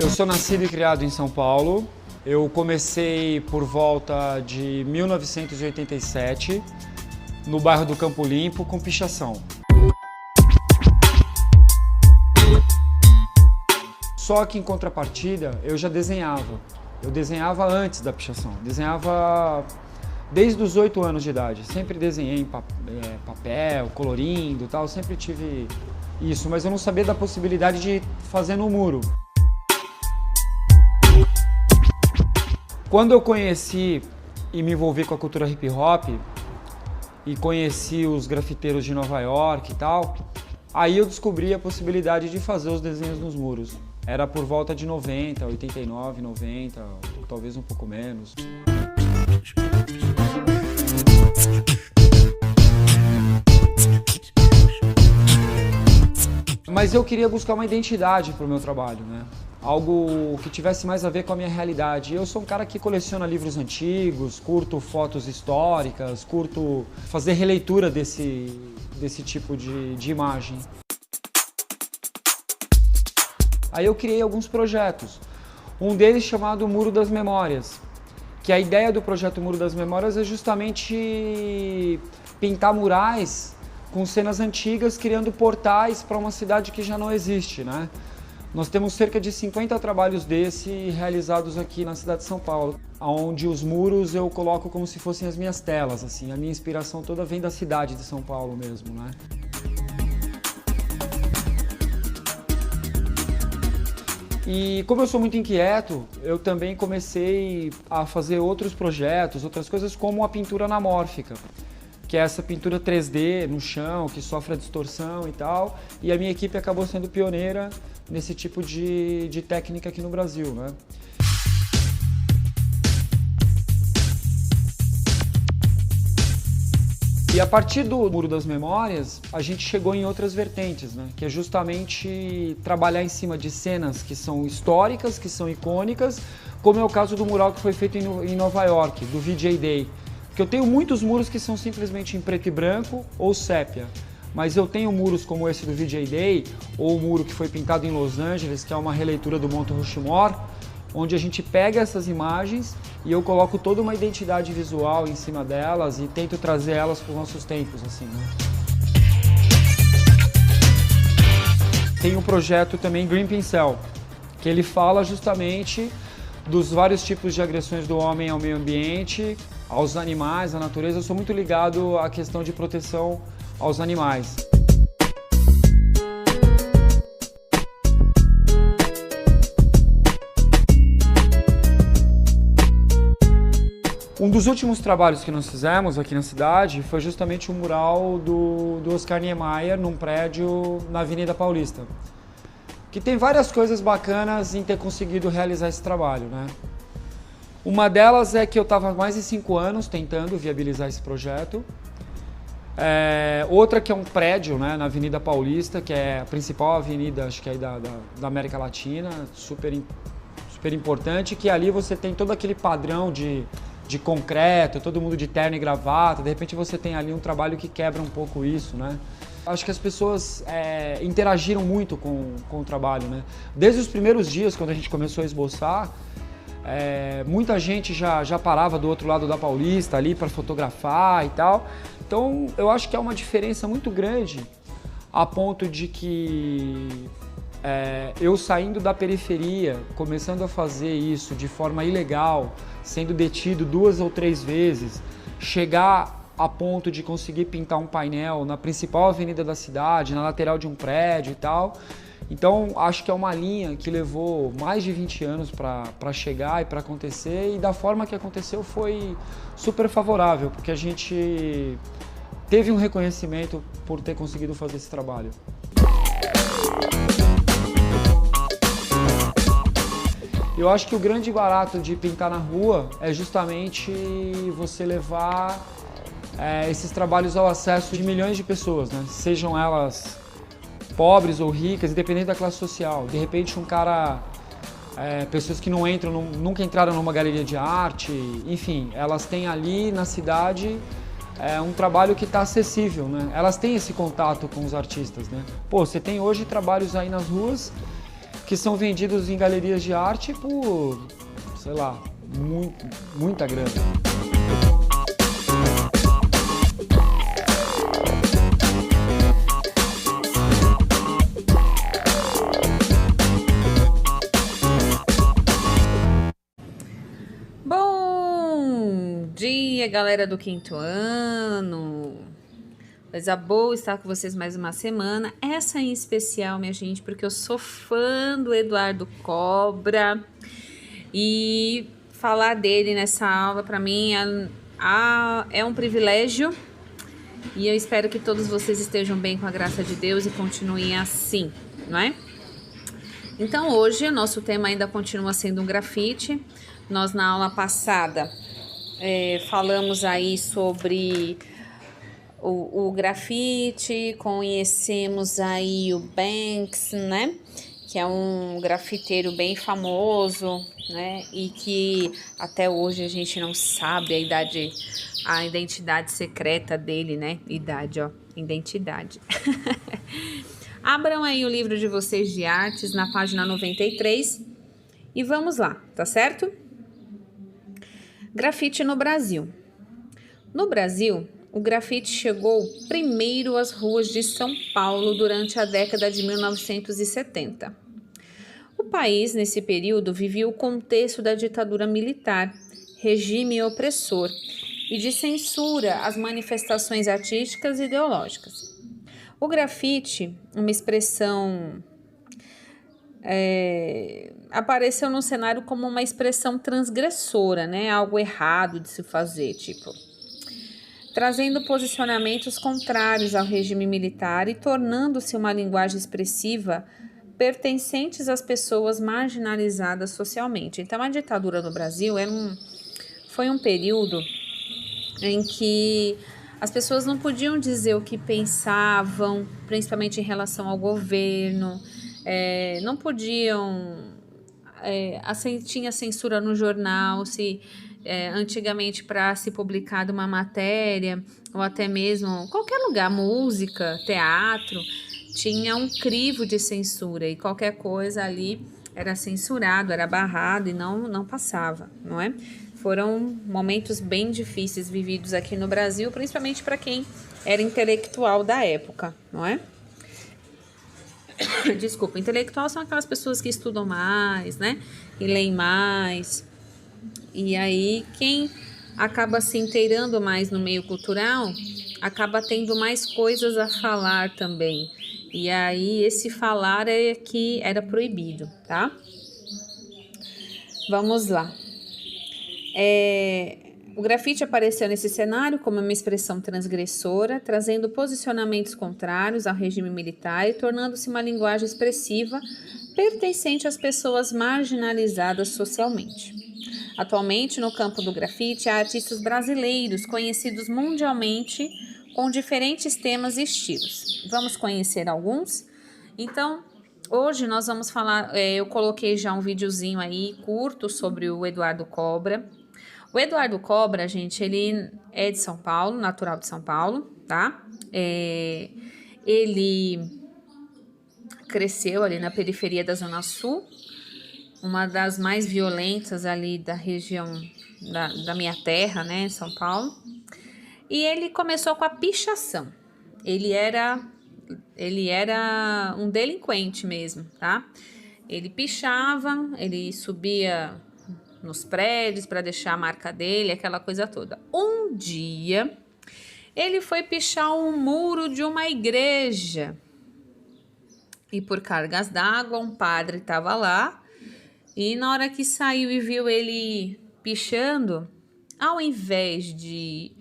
Eu sou nascido e criado em São Paulo. Eu comecei por volta de 1987, no bairro do Campo Limpo, com pichação. Só que em contrapartida, eu já desenhava. Eu desenhava antes da pichação. Desenhava desde os 8 anos de idade. Sempre desenhei em papel, colorindo e tal. Sempre tive isso, mas eu não sabia da possibilidade de fazer no muro. Quando eu conheci e me envolvi com a cultura hip hop e conheci os grafiteiros de Nova York e tal, aí eu descobri a possibilidade de fazer os desenhos nos muros. Era por volta de 90, 89, 90, talvez um pouco menos. Mas eu queria buscar uma identidade para o meu trabalho, né? Algo que tivesse mais a ver com a minha realidade. Eu sou um cara que coleciona livros antigos, curto fotos históricas, curto fazer releitura desse tipo de imagem. Aí eu criei alguns projetos. Um deles chamado Muro das Memórias, que a ideia do projeto Muro das Memórias é justamente pintar murais com cenas antigas, criando portais para uma cidade que já não existe, né? Nós temos cerca de 50 trabalhos desse realizados aqui na cidade de São Paulo, onde os muros eu coloco como se fossem as minhas telas, assim. A minha inspiração toda vem da cidade de São Paulo mesmo, né? E como eu sou muito inquieto, eu também comecei a fazer outros projetos, outras coisas, como a pintura anamórfica, que é essa pintura 3D no chão, que sofre a distorção e tal. E a minha equipe acabou sendo pioneira nesse tipo de técnica aqui no Brasil, né? E a partir do Muro das Memórias, a gente chegou em outras vertentes, né? Que é justamente trabalhar em cima de cenas que são históricas, que são icônicas, como é o caso do mural que foi feito em Nova York, do VJ Day. Porque eu tenho muitos muros que são simplesmente em preto e branco ou sépia. Mas eu tenho muros como esse do VJ Day, ou o muro que foi pintado em Los Angeles, que é uma releitura do Monte Rushmore, onde a gente pega essas imagens e eu coloco toda uma identidade visual em cima delas e tento trazer elas para os nossos tempos, assim, né? Tem um projeto também, Green Pincel, que ele fala justamente dos vários tipos de agressões do homem ao meio ambiente, aos animais, à natureza. Eu sou muito ligado à questão de proteção aos animais. Um dos últimos trabalhos que nós fizemos aqui na cidade foi justamente o mural do Oscar Niemeyer num prédio na Avenida Paulista, que tem várias coisas bacanas em ter conseguido realizar esse trabalho, né? Uma delas é que eu estava há mais de 5 anos tentando viabilizar esse projeto. Outra que é um prédio, né, na Avenida Paulista, que é a principal avenida, acho que é da América Latina, super importante, que ali você tem todo aquele padrão de concreto, todo mundo de terno e gravata. De repente você tem ali um trabalho que quebra um pouco isso, né? Acho que as pessoas interagiram muito com o trabalho, né? Desde os primeiros dias, quando a gente começou a esboçar, muita gente já parava do outro lado da Paulista ali para fotografar e tal. Então eu acho que é uma diferença muito grande, a ponto de que eu saindo da periferia, começando a fazer isso de forma ilegal, sendo detido 2 ou 3 vezes, chegar a ponto de conseguir pintar um painel na principal avenida da cidade, na lateral de um prédio e tal. Então acho que é uma linha que levou mais de 20 anos para chegar e para acontecer, e da forma que aconteceu foi super favorável, porque a gente teve um reconhecimento por ter conseguido fazer esse trabalho. Eu acho que o grande barato de pintar na rua é justamente você levar esses trabalhos ao acesso de milhões de pessoas, né? Sejam elas pobres ou ricas, independente da classe social. De repente um cara, pessoas que nunca entraram numa galeria de arte, enfim, elas têm ali na cidade um trabalho que está acessível, né? Elas têm esse contato com os artistas, né? Pô, você tem hoje trabalhos aí nas ruas que são vendidos em galerias de arte por, sei lá, muita grana. Bom dia, galera do quinto ano. Coisa boa estar com vocês mais uma semana. Essa em especial, minha gente, porque eu sou fã do Eduardo Cobra e falar dele nessa aula para mim é um privilégio e eu espero que todos vocês estejam bem com a graça de Deus e continuem assim, não é? Então hoje nosso tema ainda continua sendo um grafite. Nós na aula passada falamos aí sobre o grafite, conhecemos aí o Banks, né? Que é um grafiteiro bem famoso, né? E que até hoje a gente não sabe a identidade secreta dele, né? Identidade. Abram aí o livro de vocês de artes na página 93 e vamos lá, tá certo? Grafite no Brasil. No Brasil, o grafite chegou primeiro às ruas de São Paulo durante a década de 1970. O país, nesse período, vivia o contexto da ditadura militar, regime opressor e de censura às manifestações artísticas e ideológicas. O grafite, uma expressão, apareceu no cenário como uma expressão transgressora, né? Algo errado de se fazer, trazendo posicionamentos contrários ao regime militar e tornando-se uma linguagem expressiva pertencentes às pessoas marginalizadas socialmente. Então, a ditadura no Brasil foi um período em que as pessoas não podiam dizer o que pensavam, principalmente em relação ao governo, não podiam... tinha censura no jornal, antigamente para se publicar uma matéria, ou até mesmo qualquer lugar, música, teatro, tinha um crivo de censura e qualquer coisa ali era censurado, era barrado e não passava, não é? Foram momentos bem difíceis vividos aqui no Brasil, principalmente para quem era intelectual da época, não é? Desculpa, intelectual são aquelas pessoas que estudam mais, né? E leem mais. E aí, quem acaba se inteirando mais no meio cultural, acaba tendo mais coisas a falar também. E aí, esse falar é que era proibido, tá? Vamos lá. O grafite apareceu nesse cenário como uma expressão transgressora, trazendo posicionamentos contrários ao regime militar e tornando-se uma linguagem expressiva pertencente às pessoas marginalizadas socialmente. Atualmente, no campo do grafite, há artistas brasileiros conhecidos mundialmente com diferentes temas e estilos. Vamos conhecer alguns? Então, hoje nós vamos falar, eu coloquei já um videozinho aí curto sobre o Eduardo Cobra. O Eduardo Cobra, gente, ele é de São Paulo, natural de São Paulo, tá? Ele cresceu ali na periferia da Zona Sul, uma das mais violentas ali da região da minha terra, né, São Paulo. E ele começou com a pichação. Ele era um delinquente mesmo, tá? Ele pichava, ele subia nos prédios para deixar a marca dele, aquela coisa toda. Um dia, ele foi pichar um muro de uma igreja. E por cargas d'água, um padre estava lá. E na hora que saiu e viu ele pichando, ao invés de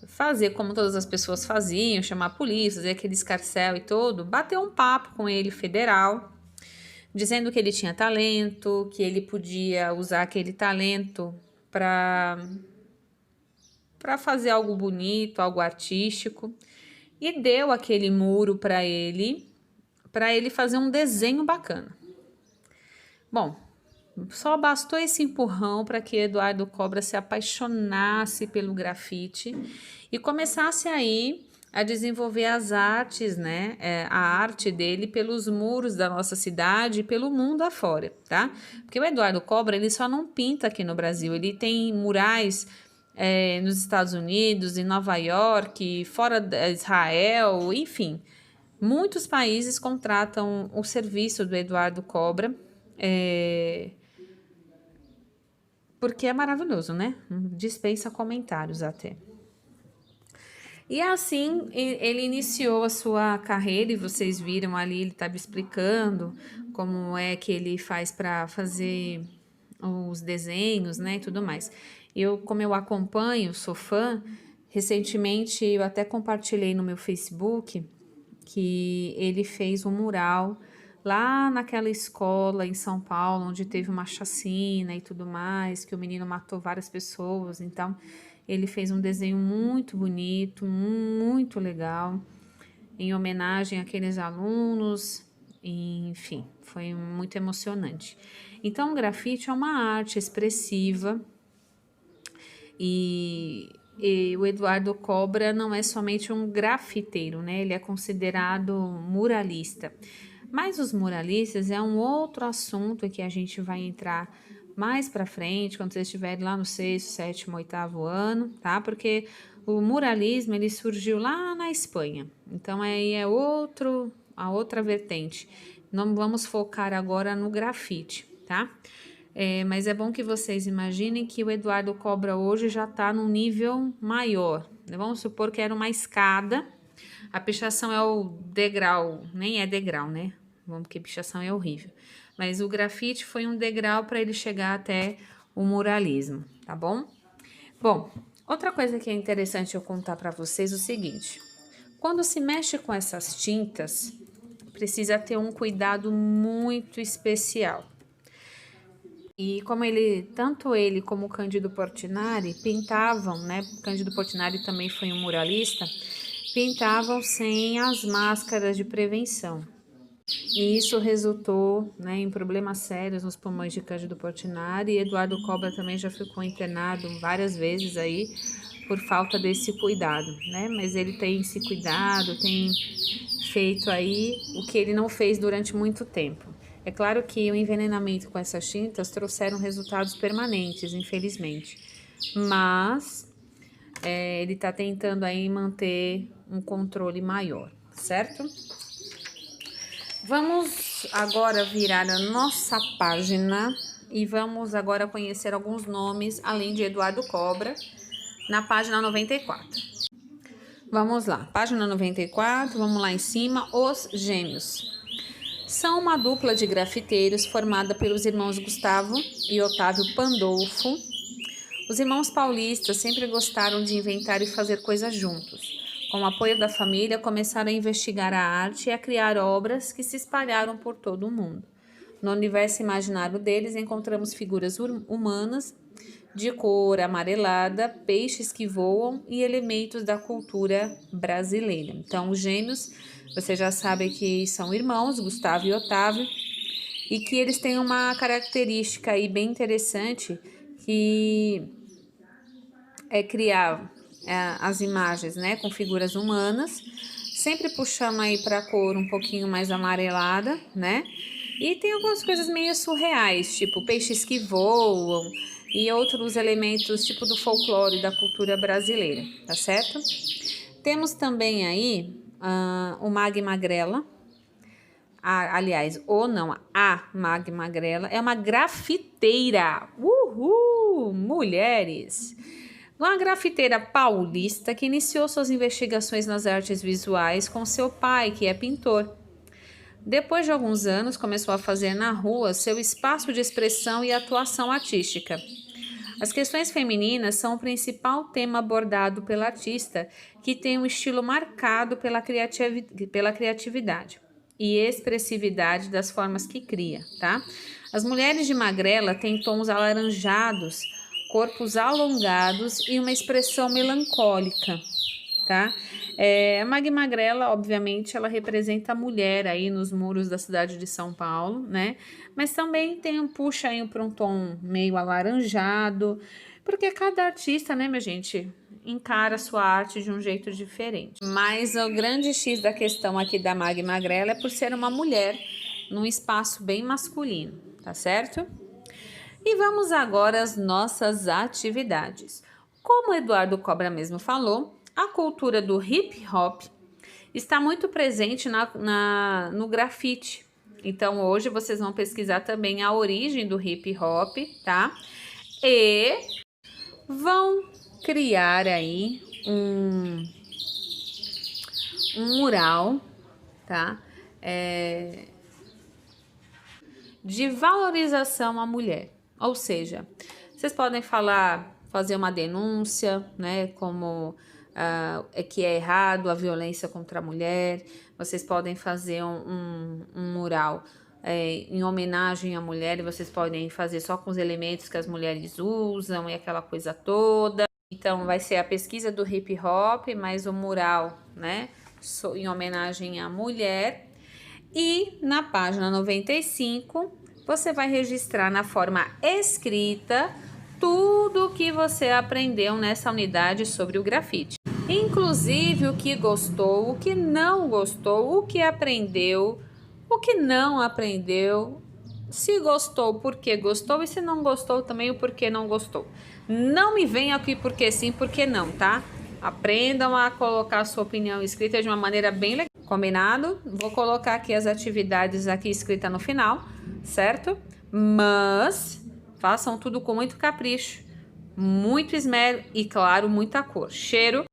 fazer como todas as pessoas faziam, chamar a polícia, fazer aquele escarcéu e tudo, bateu um papo com ele federal, dizendo que ele tinha talento, que ele podia usar aquele talento para fazer algo bonito, algo artístico, e deu aquele muro para ele fazer um desenho bacana. Bom, só bastou esse empurrão para que Eduardo Cobra se apaixonasse pelo grafite e começasse aí a desenvolver as artes, né, a arte dele pelos muros da nossa cidade e pelo mundo afora, tá? Porque o Eduardo Cobra, ele só não pinta aqui no Brasil, ele tem murais nos Estados Unidos, em Nova York, fora de Israel, enfim. Muitos países contratam o serviço do Eduardo Cobra, porque é maravilhoso, né? Dispensa comentários até. E assim ele iniciou a sua carreira, e vocês viram ali, ele estava explicando como é que ele faz para fazer os desenhos, né, e tudo mais. Como eu acompanho, sou fã, recentemente eu até compartilhei no meu Facebook que ele fez um mural lá naquela escola em São Paulo, onde teve uma chacina e tudo mais, que o menino matou várias pessoas. Então, ele fez um desenho muito bonito, muito legal, em homenagem àqueles alunos, enfim, foi muito emocionante. Então, o grafite é uma arte expressiva e o Eduardo Cobra não é somente um grafiteiro, né? Ele é considerado muralista. Mas os muralistas é um outro assunto que a gente vai entrar mais para frente, quando vocês estiverem lá no 6º, 7º, 8º ano, tá? Porque o muralismo, ele surgiu lá na Espanha. Então, aí é a outra vertente. Não vamos focar agora no grafite, tá? Mas é bom que vocês imaginem que o Eduardo Cobra hoje já está num nível maior. Vamos supor que era uma escada, a pichação é o degrau, nem é degrau, né? Porque pichação é horrível. Mas o grafite foi um degrau para ele chegar até o muralismo, tá bom? Bom, outra coisa que é interessante eu contar para vocês é o seguinte. Quando se mexe com essas tintas, precisa ter um cuidado muito especial. E como tanto ele como o Cândido Portinari pintavam, né? Cândido Portinari também foi um muralista, pintavam sem as máscaras de prevenção. E isso resultou, né, em problemas sérios nos pulmões de Cândido Portinari. E Eduardo Cobra também já ficou internado várias vezes aí por falta desse cuidado, né? Mas ele tem se cuidado, tem feito aí o que ele não fez durante muito tempo. É claro que o envenenamento com essas tintas trouxeram resultados permanentes, infelizmente. Mas ele está tentando aí manter um controle maior, certo? Vamos agora virar a nossa página e vamos agora conhecer alguns nomes, além de Eduardo Cobra, na página 94. Vamos lá, página 94, vamos lá em cima, os Gêmeos. São uma dupla de grafiteiros formada pelos irmãos Gustavo e Otávio Pandolfo. Os irmãos paulistas sempre gostaram de inventar e fazer coisas juntos. Com o apoio da família, começaram a investigar a arte e a criar obras que se espalharam por todo o mundo. No universo imaginário deles, encontramos figuras humanas de cor amarelada, peixes que voam e elementos da cultura brasileira. Então, os Gêmeos, você já sabe que são irmãos, Gustavo e Otávio, e que eles têm uma característica aí bem interessante, que é criar as imagens, né, com figuras humanas, sempre puxando aí para a cor um pouquinho mais amarelada, né? E tem algumas coisas meio surreais, tipo peixes que voam e outros elementos tipo do folclore da cultura brasileira, tá certo? Temos também aí o Mag Magrela. A Mag Magrela é uma grafiteira. Uhul! Mulheres! Uma grafiteira paulista que iniciou suas investigações nas artes visuais com seu pai, que é pintor. Depois de alguns anos, começou a fazer na rua seu espaço de expressão e atuação artística. As questões femininas são o principal tema abordado pela artista, que tem um estilo marcado pela criatividade e expressividade das formas que cria, tá? As mulheres de Magrela têm tons alaranjados, corpos alongados e uma expressão melancólica, tá? A Mag Magrela, obviamente, ela representa a mulher aí nos muros da cidade de São Paulo, né? Mas também puxa aí para um tom meio alaranjado, porque cada artista, né, minha gente, encara a sua arte de um jeito diferente. Mas o grande X da questão aqui da Mag Magrela é por ser uma mulher num espaço bem masculino, tá certo? E vamos agora às nossas atividades. Como o Eduardo Cobra mesmo falou, a cultura do hip hop está muito presente no grafite. Então hoje vocês vão pesquisar também a origem do hip hop, tá? E vão criar aí um mural, tá? De valorização à mulher. Ou seja, vocês podem fazer uma denúncia, né? Como que é errado a violência contra a mulher. Vocês podem fazer um mural em homenagem à mulher, e vocês podem fazer só com os elementos que as mulheres usam e aquela coisa toda. Então, vai ser a pesquisa do hip hop, mais o mural, né, em homenagem à mulher. E na página 95, você vai registrar na forma escrita tudo o que você aprendeu nessa unidade sobre o grafite. Inclusive o que gostou, o que não gostou, o que aprendeu, o que não aprendeu, se gostou, porque gostou, e se não gostou também, o porquê não gostou. Não me venha aqui porque sim, porque não, tá? Aprendam a colocar a sua opinião escrita de uma maneira bem legal. Combinado? Vou colocar aqui as atividades aqui escritas no final, certo? Mas façam tudo com muito capricho, muito esmero e, claro, muita cor. Cheiro.